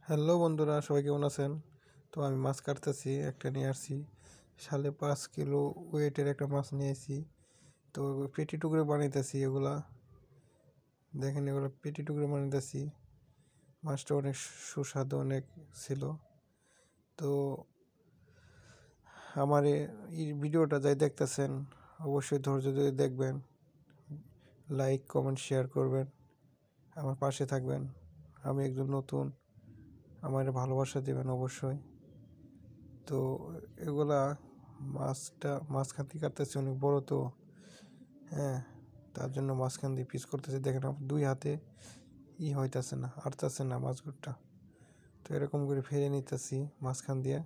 Hello বন্ধুরা, সবাই কেমন আছেন? তো আমি মাছ কাটতেছি, একটা নিয়ে আসছি 5.5 কিলো ওয়েটের একটা মাছ নিয়ে আসছি। তো পেটি টুকরো বানাইতেছি, এগুলা দেখেন, এগুলো পেটি টুকরো বানাইতেছি। মাছটা অনেক সুস্বাদু অনেক ছিল। তো আমার এই ভিডিওটা যাই দেখতেছেন অবশ্যই ধৈর্য ধরে দেখবেন, লাইক কমেন্ট শেয়ার করবেন, আমার পাশে থাকবেন। আমি একজন নতুন, আমার ভালোবাসা দেবেন অবশ্যই। তো এগুলা মাঝখান দিয়ে কাটতেছে অনেক বড়, তো হ্যাঁ, তার জন্য মাঝখান দিয়ে পিস করতেছে। দেখেন আমার 2 হাতে হইতাছে না, আটতাছে না মাছগুলোটা। তো এরকম করে ফেলে নিতেছি মাঝখান দিয়ে।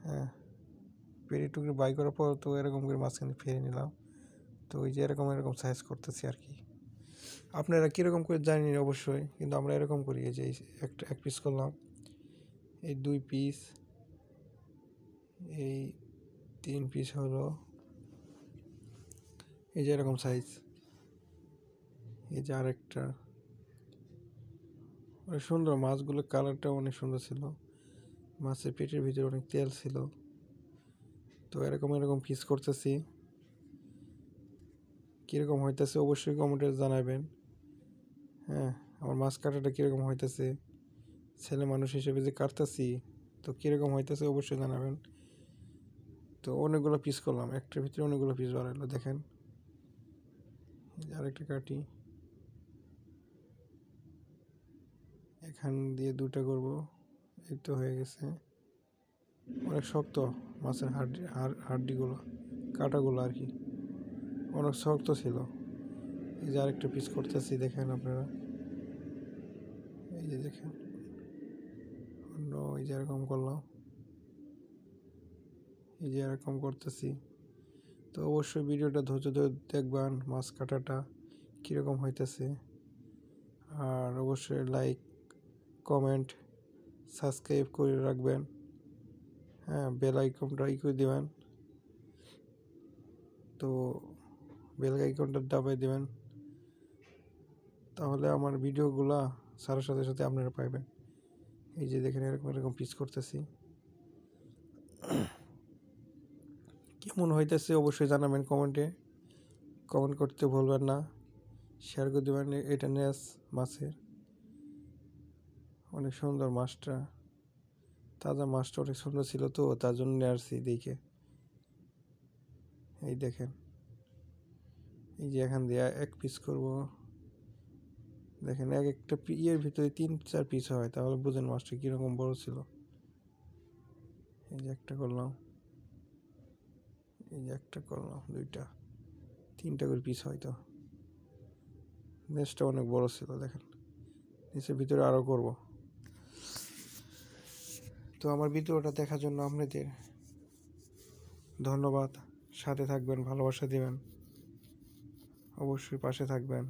হ্যাঁ, পেরি টুকরি বাই করার পর তো এরকম করে মাঝখান দিয়ে ফেলে নিলাম। তো ওই যে এরকম সাইজ করতেছি আর কি। আপনারা কীরকম করে জানেন অবশ্যই, কিন্তু আমরা এরকম করি। এই যে এক পিস করলাম, এই 2 পিস, এই 3 পিস হলো, এই যে এরকম সাইজ। এই যে আরেকটা, অনেক সুন্দর মাছগুলোর কালারটাও অনেক সুন্দর ছিল। মাছের পেটের ভিতরে অনেক তেল ছিল। তো এরকম পিস করতেছি। কীরকম হইতেছে অবশ্যই কমেন্টে জানাবেন। হ্যাঁ, আমার মাছ কাটাটা কীরকম হইতেছে, ছেলে মানুষ হিসেবে যে কাটতেছি, তো কীরকম হইতেছে অবশ্যই জানাবেন। তো অনেকগুলো পিস করলাম, একটার ভিতরে অনেকগুলো পিস বাড়াইলো। দেখেন আরেকটা কাটি, এখান দিয়ে 2টা করব। এই তো হয়ে গেছে। অনেক শক্ত মাছের হাড্ডিগুলো, কাটাগুলো আর কি, অনেক শক্ত ছিল। এই যে আরেকটা পিস করতেছি, দেখেন আপনারা। এই যে দেখেন, এই যে এরকম করলাম, এই যে এরকম করতেছি। তো অবশ্যই ভিডিওটা ধৈর্য ধরে দেখবেন, মাছ কাটাটা কীরকম হইতেছে। আর অবশ্যই লাইক কমেন্ট সাবস্ক্রাইব করে রাখবেন। হ্যাঁ, বেল আইকনটা করে দেবেন। তো বেল আইকনটা দাবাই দেবেন, তাহলে আমার ভিডিওগুলা সারার সাথে সাথে আপনারা পাইবেন। এই যে দেখেন এরকম পিস করতেছি। কেমন হইতেছে অবশ্যই জানাবেন কমেন্টে, কমেন্ট করতে ভুলবেন না, শেয়ার করে দেবেন। এটা নেস মাছের, অনেক সুন্দর মাছটা, তাজা মাছটা অনেক সুন্দর ছিল, তো তার জন্য নিয়ে আসছি দেখে। এই দেখেন, এই যে এখান দিয়ে এক পিস করব। দেখেন এক একটা ভিতরে 3-4 পিস হয়, তাহলে বুঝেন মাছটা কীরকম বড় ছিল। এই যে একটা করলাম, এই যে একটা করলাম, 2টা 3টা করে পিস হয়তো। নেসটা অনেক বড় ছিল, দেখেন নিচের ভিতরে আরও করব। তো আমার ভিডিওটা দেখার জন্য আপনাদের ধন্যবাদ। সাথে থাকবেন, ভালোবাসা দেবেন, অবশ্যই পাশে থাকবেন।